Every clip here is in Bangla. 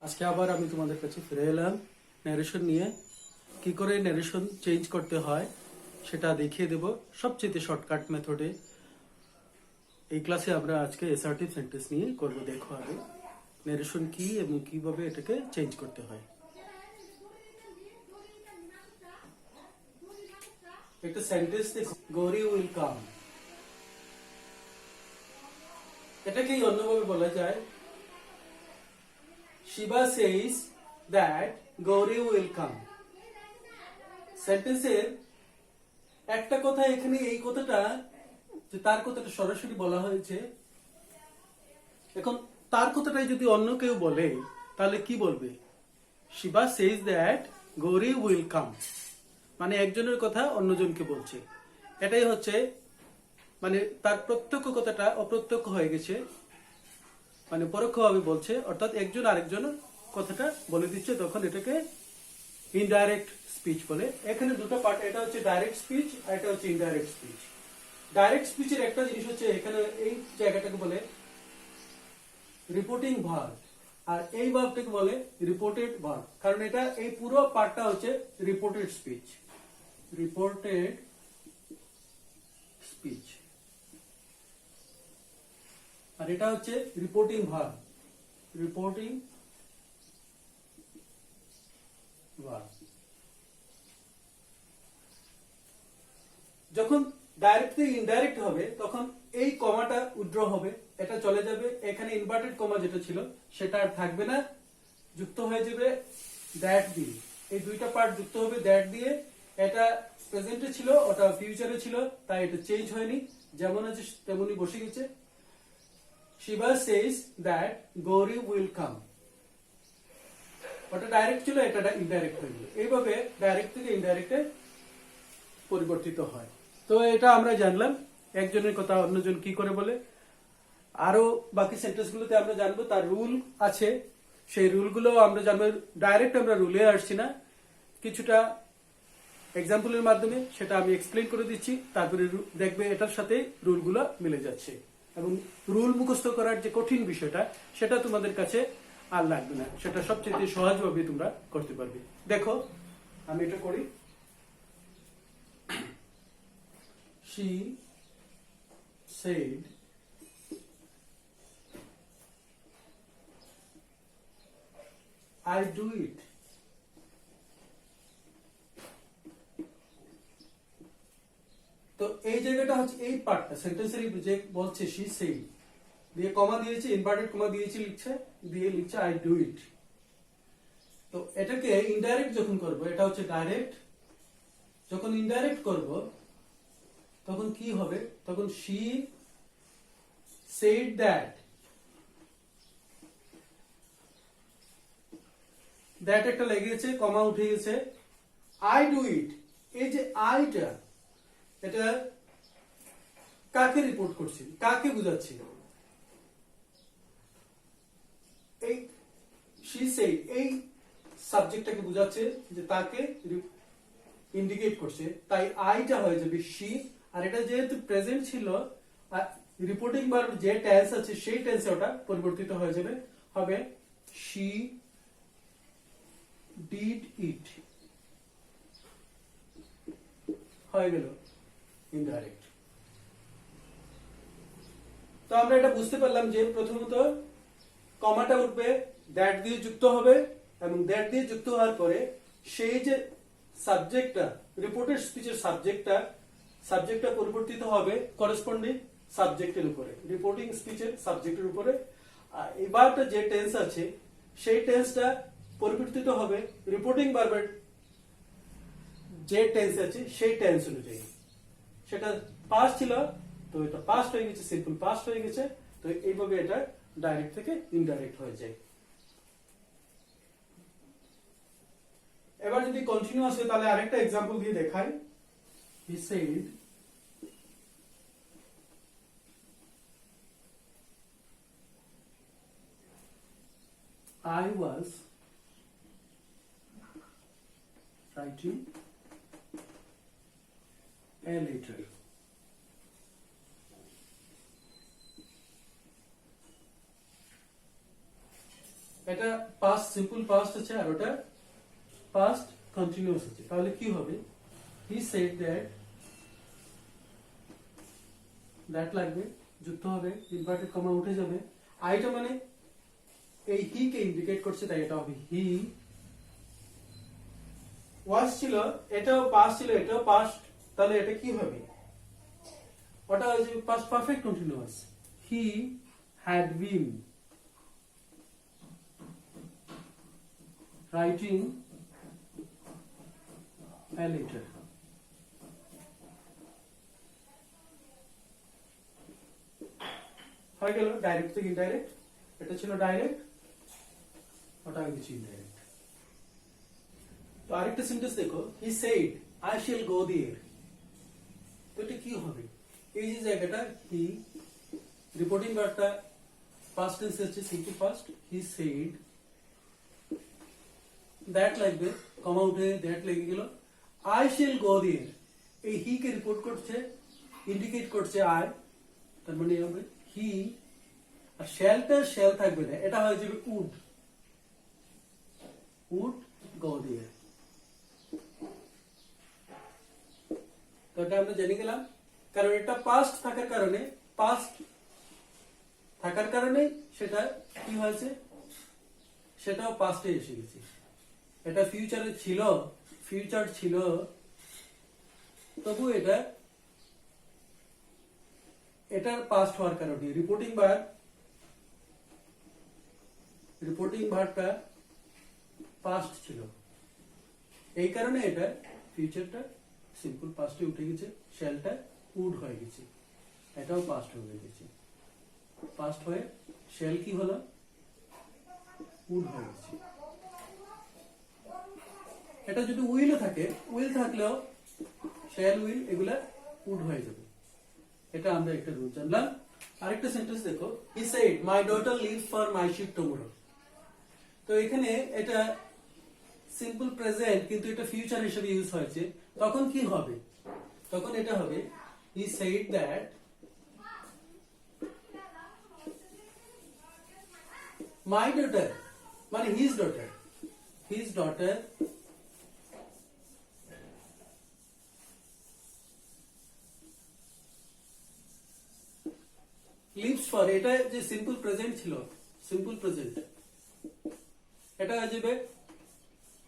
আজকে আবার আমি তোমাদের কাছে ফিরে এলাম ন্যারেশন নিয়ে। কি করে ন্যারেশন চেঞ্জ করতে হয় সেটা দেখিয়ে দেব সবচেয়ে শর্টকাট মেথডে। এই ক্লাসে আমরা আজকে অ্যাসার্টিভ সেন্টেন্স নিয়ে করব। দেখো আগে ন্যারেশন কি এবং কিভাবে এটাকে চেঞ্জ করতে হয়। একটা সেন্টেন্স দেখো, গৌরী উইল কাম। এটাকেই অন্যভাবে বলা যায়, Shiva says that Gauri will come. সেন্টেন্সের একটা কথা এখানে, এই কথাটা যে তার কথাটা সরাসরি বলা হয়েছে। এখন তার কথাটাই যদি অন্য কেউ বলে তাহলে কি বলবে? Shiva says that Gauri will come, মানে একজনের কথা অন্যজনকে বলছে। এটাই হচ্ছে মানে তার প্রত্যক্ষ কথাটা অপ্রত্যক্ষ হয়ে গেছে, মানে পরোক্ষভাবে বলছে, অর্থাৎ একজন আরেকজন কথাটা বলে দিচ্ছে। তখন এটাকে ইনডাইরেক্ট স্পিচ বলে। এখানে দুটো পার্ট, এটা হচ্ছে ডাইরেক্ট স্পিচ আর এটা হচ্ছে ইনডাইরেক্ট স্পিচ। ডাইরেক্ট স্পিচের একটা জিনিস হচ্ছে এখানে এই জায়গাটাকে বলে রিপোর্টিং ভার্ব, আর এই ভার্বটাকে বলে রিপোর্টেড ভার্ব। কারণ এটা এই পুরো পার্টটা হচ্ছে রিপোর্টেড স্পিচ, রিপোর্টেড স্পিচ, আর এটা হচ্ছে রিপোর্টিং ভার্ব, রিপোর্টিং ভার্ব। যখন ডাইরেক্ট থেকে ইনডাইরেক্ট হবে তখন এই কমাটা উইথড্র হবে, এটা চলে যাবে। এখানে ইনভার্টেড কমা যেটা ছিল সেটা আর থাকবে না, যুক্ত হয়ে যাবে দ্যাট দিয়ে। এই দুইটা পার্ট যুক্ত হবে দ্যাট দিয়ে। এটা প্রেজেন্টে ছিল, ওটা ফিউচারে ছিল, তাই এটা চেঞ্জ হয়নি, যেমন আছে তেমনই বসে গেছে। Shiva says that Gauri will come, ওটা ডাইরেক্ট ছিল, এটা ইনডাইরেক্ট হয়ে গেল। এইভাবে ডাইরেক্ট থেকে ইনডাইরেক্টে পরিবর্তিত হয়। তো এটা আমরা জানলাম একজনের কথা অন্যজন কি করে বলে। আরো বাকি সেন্টেন্স গুলোতে আমরা জানবো তার রুল আছে, সেই রুলগুলো আমরা জানবো। ডাইরেক্ট আমরা রুলে আসছি না, কিছুটা এক্সাম্পলের মাধ্যমে সেটা আমি এক্সপ্লেন করে দিচ্ছি, তারপরে দেখবে এটার সাথে রুলগুলো মিলে যাচ্ছে। এবং রুল মুখস্থ করার যে কঠিন বিষয়টা সেটা তোমাদের কাছে আর লাগবে না, সেটা সবচেয়ে সহজভাবে তোমরা করতে পারবে। দেখো আমি এটা করি। She said I do it. তো এই জায়গাটা হচ্ছে এই পার্টটা সেন্টেন্সের যে বলছে she said দিয়ে কমা দিয়েছে, ইনভার্টেড কমা দিয়েছে, লিখছে I do it। তো এটাকে ইনডাইরেক্ট যখন করব, এটা হচ্ছে ডাইরেক্ট। যখন ইনডাইরেক্ট করব তখন কি হবে? তখন she said that, দ্যাট একটা লেগে গেছে, কমা উঠে গেছে, I do it। এই যে আইটা, এটা কাকে রিপোর্ট করছি, কাকে বুঝাচ্ছি? এই she said এই সাবজেক্টটাকে বুঝাচ্ছে, যে তাকে ইন্ডিকেট করছে, তাই আইটা হয়ে যাবে she। আর এটা যেহেতু প্রেজেন্ট ছিল, রিপোর্টিং ভার্ব যে টেন্স আছে সেই টেন্সে ওটা পরিবর্তিত হয়ে যাবে, হবে she did it, হয়ে গেল ইনডাইরেক্ট। তো আমরা এটা বুঝতে পারলাম যে প্রথমত কমাটা উঠবে, দ্যাট দিয়ে যুক্ত হবে, এবং দ্যাট দিয়ে যুক্ত হওয়ার পরে সেই যে সাবজেক্টটা, রিপোর্টেড স্পিচের সাবজেক্টটা পরিবর্তিত হবে করেসপন্ডিং সাবজেক্টের উপরে, রিপোর্টিং স্পিচের সাবজেক্টের উপরে। এবারটা যে টেন্স আছে সেই টেন্সটা পরিবর্তিত হবে রিপোর্টিং ভার্বের যে টেন্স আছে সেই টেন্স অনুযায়ী। সেটা পাস্ট ছিল, তো এটা পাস্ট হয়ে গেছে, সিম্পল পাস্ট হয়ে গেছে। তো এইভাবে এটা ডাইরেক্ট থেকে ইনডাইরেক্ট হয়ে যায়। এবার যদি কন্টিনিউয়াস হয় তাহলে আরেকটা এক্সাম্পল দিয়ে দেখাই। He said I was writing a letter. এটা পাস্ট সিম্পল পাস্ট আছে আর ওটা পাস্ট কন্টিনিউয়াস আছে, তাহলে কি হবে? হি সেড দ্যাট লাগবে, যুক্ত হবে, ইনভার্টেড কমা উঠে যাবে। আইটা মানে এই হি কে ইন্ডিকেট করছে, তাই এটা হবে হি ওয়াজ ছিল, এটাও পাস্ট ছিল, এটাও পাস্ট, তাহলে এটা কি হবে? ওটা হচ্ছে past perfect continuous. He had been writing a letter. হয়ে গেল ডাইরেক্ট থেকে ইনডাইরেক্ট, এটা ছিল ডাইরেক্ট, ওটা হয়ে গেছে ইনডাইরেক্ট। তো আরেকটা সেন্টেন্স দেখো, he said I shall go there, তো এটা কি হবে? এই যে জায়গাটা হি, রিপোর্টিং ভার্বটা পাস্ট টেন্স হচ্ছে simple past, he said, that লাগবে, কমা উঠে দ্যাট লেগে গেল, আই শ্যাল গো দেয়ার, এই হি কে রিপোর্ট করছে, ইন্ডিকেট করছে আই, তার মানে হবে হি, আর শ্যালটা শ্যাল থাকবে না, এটা হয়ে যাবে উড, উড গো দেয়ার। তো এটা আমরা জেনে গেলাম, কারণ এটা পাস্ট থাকার কারণে, পাস্ট থাকার কারণে সেটা কি হয়েছে, সেটাও পাস্টে এসে গেছে। এটা ফিউচারে ছিল, ফিউচার ছিল, তবু এটা এটার পাস্ট হওয়ার কারণে রিপোর্টিং ভার্বটা পাস্ট ছিল, এই কারণে এটা ফিউচারটা সিম্পল পাস্টে উঠে গেছে, শ্যালটা উড হয়ে গেছে, এটাও পাস্ট হয়ে গেছে, পাস্ট হয়ে শ্যাল কি হলো, উড হয়ে গেছে। এটা যদি উইলও থাকে, উইল থাকলেও শ্যাল উইল এগুলা উড হয়ে যাবে, এটা আমরা একটা রুল জানলাম। আরেকটা সেন্টেন্স দেখো, he said my daughter leaves for my shift tomorrow, তো এখানে এটা সিম্পল প্রেজেন্ট কিন্তু এটা ফিউচার হিসেবে ইউজ হয়েছে, তখন কি হবে? তখন এটা হবে হি সেড দ্যাট মাই ডটার, মানে হিজ ডটার লিভস ফর, এটা যে সিম্পল প্রেজেন্ট ছিল, সিম্পল প্রেজেন্ট, এটা হয়ে যাবে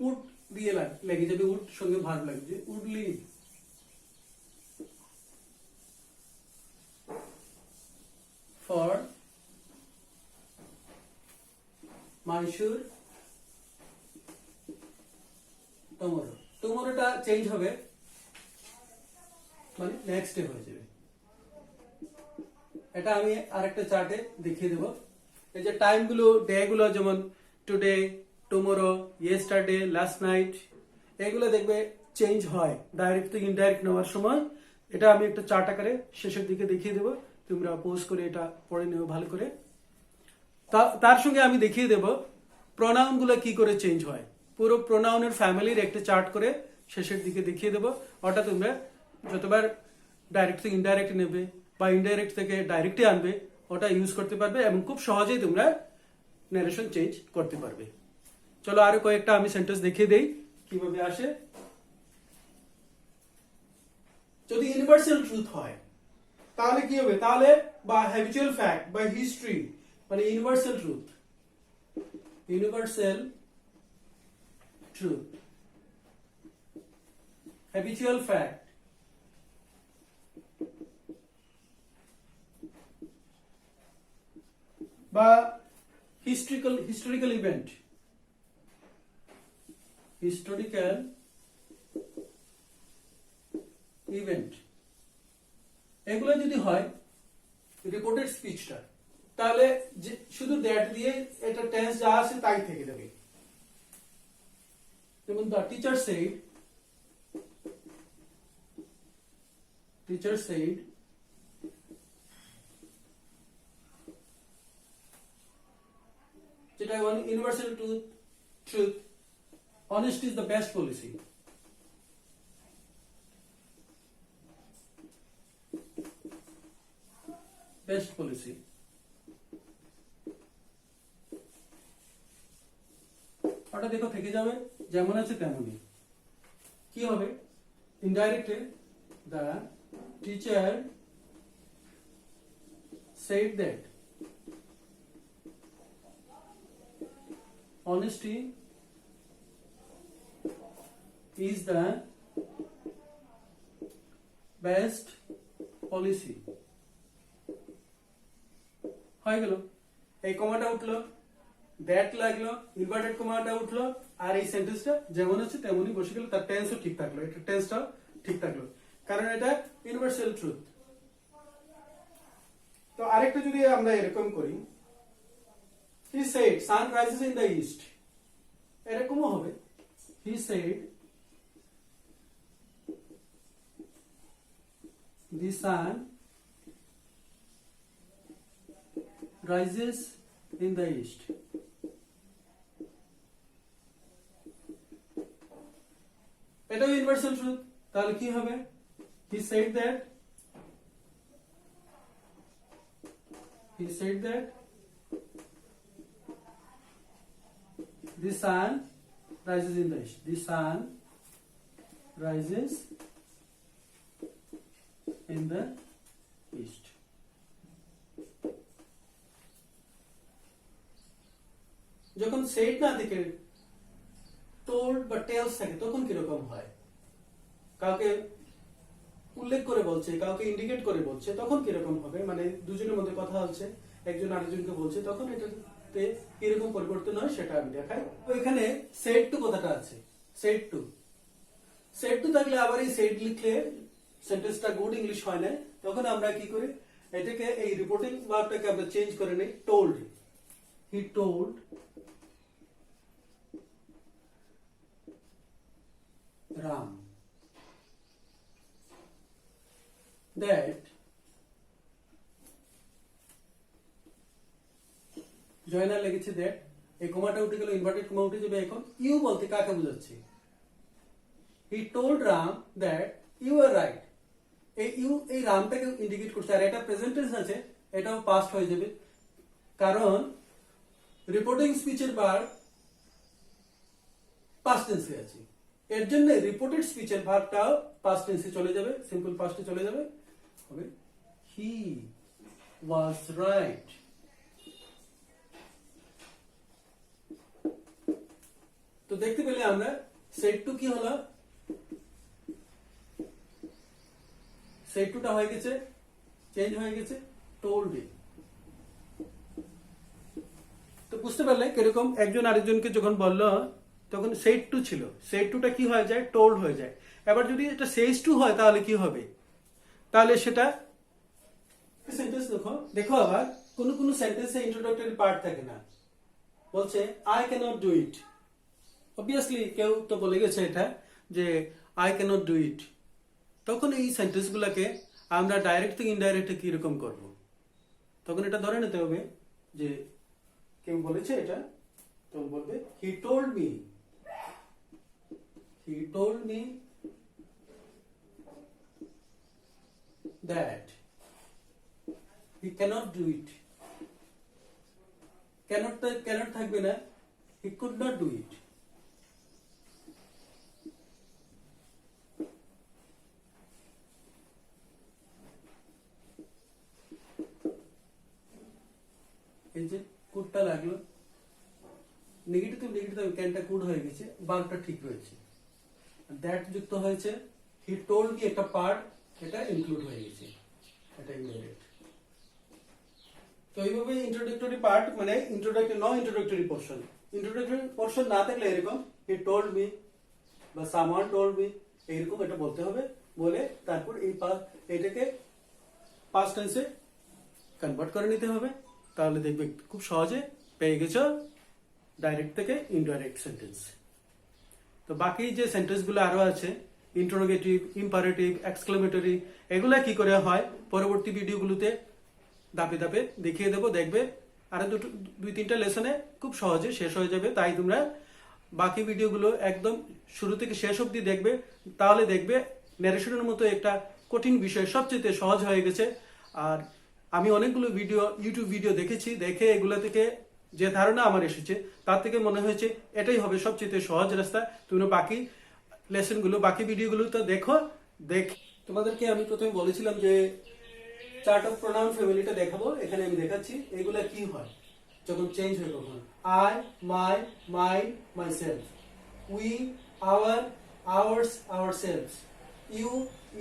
উড দিয়ে লেগে যাবে, উড সঙ্গে ভার্ব লাগবে, would leave for Mysore tomorrow, টুমরোটা চেঞ্জ হবে, মানে নেক্সট ডে হয়ে যাবে। এটা আমি আরেকটা চার্টে দেখিয়ে দেব, এই যে টাইম গুলো, ডে গুলো, যেমন today, tomorrow, yesterday, last night, এগুলো দেখবে চেঞ্জ হয় ডাইরেক্ট থেকে ইনডাইরেক্ট নেওয়ার সময়। এটা আমি একটা চার্ট আকারে শেষের দিকে দেখিয়ে দেবো, তোমরা পোজ করে এটা পড়ে নেও ভালো করে। তার সঙ্গে আমি দেখিয়ে দেব প্রোনাউন গুলো কি করে চেঞ্জ হয়, পুরো প্রোনাউনের ফ্যামিলির একটা চার্ট করে শেষের দিকে দেখিয়ে দেবো। ওটা তোমরা যতবার ডাইরেক্ট থেকে ইনডাইরেক্ট নেবে বা ইনডাইরেক্ট থেকে ডাইরেক্টে আনবে, ওটা ইউজ করতে পারবে এবং খুব সহজেই তোমরা ন্যারেশন চেঞ্জ করতে পারবে। চলো আরো কয়েকটা আমি সেন্টেন্স দেখিয়ে দেই কিভাবে আসে। যদি ইউনিভার্সাল ট্রুথ হয় তাহলে কি হবে? তাহলে বা হ্যাবিচুয়াল ফ্যাক্ট বা হিস্ট্রি, মানে universal truth, universal truth, habitual fact বা হিস্টোরিক্যাল ইভেন্ট, এগুলো যদি হয় রিপোর্টেড স্পিচটা, তাহলে শুধু দ্যাট দিয়ে এটা টেন্স যা আছে তাই থেকে যাবে। যেমন দ্য টিচার সেইড যেটা universal truth, honesty is the best policy. Best policy. ওটা দেখো থেকে যাবে যেমন আছে তেমনই। কি হবে? Indirectly the teacher said that honesty is the best policy. হয়ে গেল, এই কমাটা উঠলো, দ্যাট লাগলো, ইনভার্টেড কমাটা উঠলো, আর এই সেন্টেন্সটা যেমন আছে তেমনই বসে গেল, তার টেন্সও ঠিক থাকলো, এটা টেন্সটাও ঠিক থাকলো, কারণ এটা ইউনিভার্সাল ট্রুথ। তো আরেকটা যদি আমরা এরকম করি, he said sun rises in the east, এরকমও হবে, he said the sun rises in the east. এটাও ইউনিভার্সাল ট্রুথ, তাহলে কি হবে? he said that the sun rises in the east, the sun rises in the east. যখন সেট না থেকে টোল্ড বা টেলস থাকে তখন কিরকম হয়? কাউকে উল্লেখ করে বলছে, কাউকে ইন্ডিকেট করে বলছে, তখন কিরকম হবে? মানে দুজনের মধ্যে কথা হচ্ছে, একজন আরেকজনকে বলছে, তখন এটাতে কিরকম পরিবর্তন হয় সেটা আমি দেখাই। এখানে সেট টু কথাটা আছে, সেট টু থাকলে আবার এই সেট লিখলে সেন্টেন্সটা গুড ইংলিশ হয় না, তখন আমরা কি করি? এটাকে এই রিপোর্টিং ভার্বটাকে আমরা চেঞ্জ করে নিই told. He told Ram that Joynal লেগেছে দ্যাট, এই কমাটা উঠে গেল, ইনভার্টেড কমা উঠে যাবে। এখন ইউ বলতে কাকে বোঝাচ্ছে? He told Ram that you are right, এই ইউ এই রামটাকে ইন্ডিকেট করছে, আর এটা প্রেজেন্ট টেন্স আছে, এটাও পাস্ট হয়ে যাবে, কারণ রিপোর্টিং স্পিচের ভার্ব পাস্ট টেন্সে আছে, এর জন্য রিপোর্টেড স্পিচের ভার্বটাও পাস্ট টেন্সে চলে যাবে, সিম্পল পাস্টে চলে যাবে, হবে হি ওয়াজ রাইট। তো দেখতে পেলে আমরা সেট টু কি হলো? সেট টুটা হয়ে গেছে, চেঞ্জ হয়ে গেছে টোল্ড। তো বুঝতে পারলে কিরকম একজন আরেকজনকে যখন বললো তখন সেট টু ছিল, সেট টুটা কি হয়ে যায়? টোল্ড হয়ে যায়। এবার যদি এটা সেজ টু হয় তাহলে কি হবে? তাহলে সেটা সেন্টেন্স দেখো আবার কোন কোন সেন্টেন্সে ইন্ট্রোডাক্টরি পার্ট থাকে না, বলছে I cannot do it, obviously কেউ তো বলে গেছে এটা যে আই ক্যানট ডু ইট, তখন এই সেন্টেন্স গুলাকে আমরা ডাইরেক্ট থেকে ইনডাইরেক্ট কিরকম করব? তখন এটা ধরে নিতে হবে যে কেউ বলেছে এটা, তখন বলবে he told me, he told me that he cannot do it, cannot থাকবে না, he could not do it। এই যে কুডটা লাগলো, নেগেটিভ ক্যানটা কুড হয়ে গেছে, বারটা ঠিক রয়েছে, দ্যাট যুক্ত হয়েছে, হি টোল্ড কি একটা পার্ট, এটা ইনক্লুড হয়ে গেছে, এটা ইনডাইরেক্ট। তো এইভাবে ইন্ট্রোডাক্টরি পার্ট মানে ইন্ট্রোডাক্টরি পোরশন না থাকলে এরকম হি টোল্ড মি বা সামওয়ান টোল্ড মি, এইরকম এটা বলতে হবে, বলে তারপর এইটাকে পাস্ট টেন্সে কনভার্ট করে নিতে হবে, তাহলে দেখবে খুব সহজে পেয়ে গেছো ডাইরেক্ট থেকে ইনডাইরেক্ট সেন্টেন্স। তো বাকি যে সেন্টেন্সগুলো আরো আছে, ইন্টারোগেটিভ, ইম্পারেটিভ, এক্সক্লেমেটরি, এগুলা কি করে হয় পরবর্তী ভিডিওগুলোতে ধাপে ধাপে দেখিয়ে দেবো, দেখবে আরো দুই তিনটা লেসনে খুব সহজে শেষ হয়ে যাবে। তাই তোমরা বাকি ভিডিওগুলো একদম শুরু থেকে শেষ অবধি দেখবে, তাহলে দেখবে ন্যারেশনের মতো একটা কঠিন বিষয় সবচেয়ে সহজ হয়ে গেছে। আর আমি অনেকগুলো ইউটিউব ভিডিও দেখেছি, দেখে এগুলো থেকে যে ধারণা আমার এসেছে তার থেকে মনে হয়েছে এটাই হবে সবচেয়ে সহজ রাস্তা। তোমরা বাকি লেসনগুলো, বাকি ভিডিওগুলো তো দেখো। তোমাদেরকে আমি প্রথমে বলেছিলাম যে চার্ট অফ প্রোনাউন ফ্যামিলিটা দেখাবো। এখানে আমি দেখাচ্ছি এগুলা কি হয় যখন চেঞ্জ হয়। কখন I, my, mine, myself, we, our, ours, ourselves, you,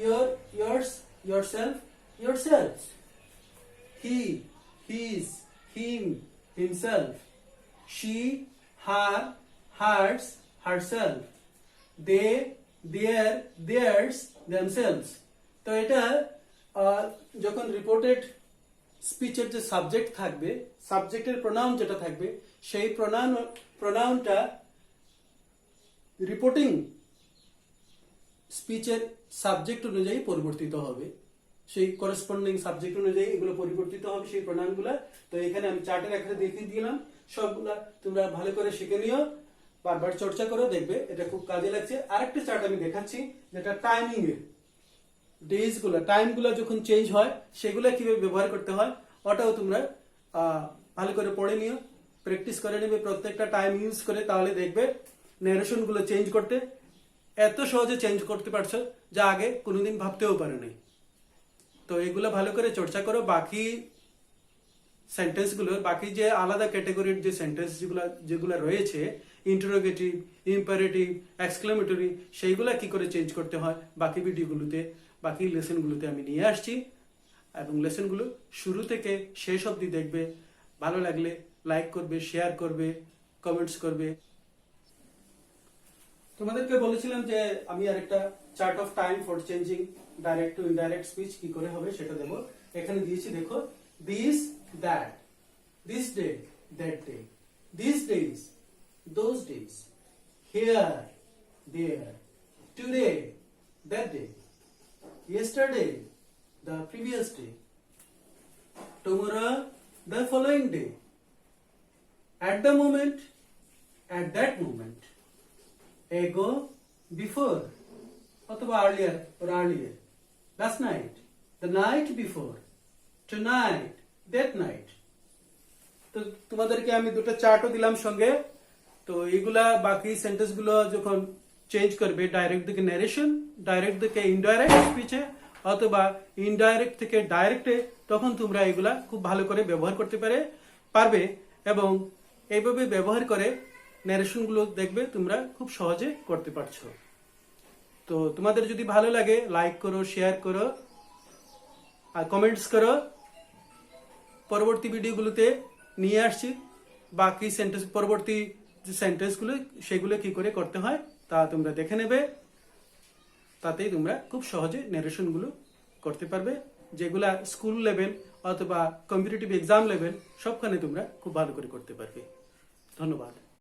your, yours, yourself, yourselves, he, his, him, himself, she, her, hers, herself, they, their, theirs, themselves। তো এটা যখন রিপোর্টেড স্পিচের যে সাবজেক্ট থাকবে, সাবজেক্টের প্রোনাউন যেটা থাকবে, সেই প্রোনাউনটা রিপোর্টিং স্পিচের সাবজেক্ট অনুযায়ী পরিবর্তিত হবে। সেই করেসপন্ডিং সাবজেক্ট অনুযায়ী এগুলো পরিবর্তিত হবে সেই প্রোনাউনগুলো। তো এখানে আমি চার্টের একটা দেখিয়ে দিলাম, সবগুলা তোমরা ভালো করে শিখে নিও, বারবার চর্চা করো, দেখবে এটা খুব কাজে লাগছে। আরেকটা চার্ট আমি দেখাচ্ছি যেটা টাইমিং এর, ডেজ গুলা, টাইম গুলা যখন চেঞ্জ হয় সেগুলা কিভাবে ব্যবহার করতে হয় ওটাও তোমরা ভালো করে পড়ে নিও, প্র্যাকটিস করে নেবে প্রত্যেকটা টাইম ইউজ করে। তাহলে দেখবে ন্যারেশন গুলো চেঞ্জ করতে এত সহজে চেঞ্জ করতে পারছো যা আগে কোনোদিন ভাবতেও পারো নাই। তো এগুলো ভালো করে চর্চা করো। বাকি সেন্টেন্স গুলো, বাকি যে আলাদা ক্যাটাগরির যে সেন্টেন্স যেগুলো রয়েছে, ইন্টারোগেটিভ, ইম্পারেটিভ, এক্সক্লেমেটরি, সেইগুলা কি করে চেঞ্জ করতে হয় বাকি ভিডিওগুলোতে, বাকি লেসনগুলোতে আমি নিয়ে আসছি। এবং লেসনগুলো শুরু থেকে শেষ অবধি দেখবে। ভালো লাগলে লাইক করবে, শেয়ার করবে, কমেন্টস করবে। তোমাদেরকে বলেছিলাম যে আমি আরেকটা chart of time for changing direct to indirect speech কি করে হবে সেটা দেবো। এখানে দিয়েছি দেখো, this, that, this day, that day, this days, those days, here, there, today, that day, yesterday, the previous day, tomorrow, the following day, at the moment, at that moment, ago, before, অথবা earlier or earlier, last night, the night before, tonight, that night। তো তোমাদেরকে আমি দুটো চার্টও দিলাম সঙ্গে। তো এইগুলা বাকি সেন্টেন্স গুলো যখন চেঞ্জ করবে ডাইরেক্ট থেকে ন্যারেশন, ডাইরেক্ট থেকে ইনডাইরেক্ট স্পিচে, অথবা ইনডাইরেক্ট থেকে ডাইরেক্টে, তখন তোমরা এগুলা খুব ভালো করে ব্যবহার করতে পারবে। এবং এইভাবে ব্যবহার করে ন্যারেশন গুলো দেখবে তোমরা খুব সহজে করতে পারছো। তো তোমাদের যদি ভালো লাগে লাইক করো, শেয়ার করো আর কমেন্টস করো। পরবর্তী ভিডিওগুলোতে নিয়ে আসছি বাকি সেন্টেন্স, পরবর্তী যে সেন্টেন্সগুলো সেগুলো কি করে করতে হয় তা তোমরা দেখে নেবে। তাতেই তোমরা খুব সহজে ন্যারেশনগুলো করতে পারবে, যেগুলা স্কুল লেভেল অথবা কম্পিটিটিভ এক্সাম লেভেল সবখানে তোমরা খুব ভালো করে করতে পারবে। ধন্যবাদ।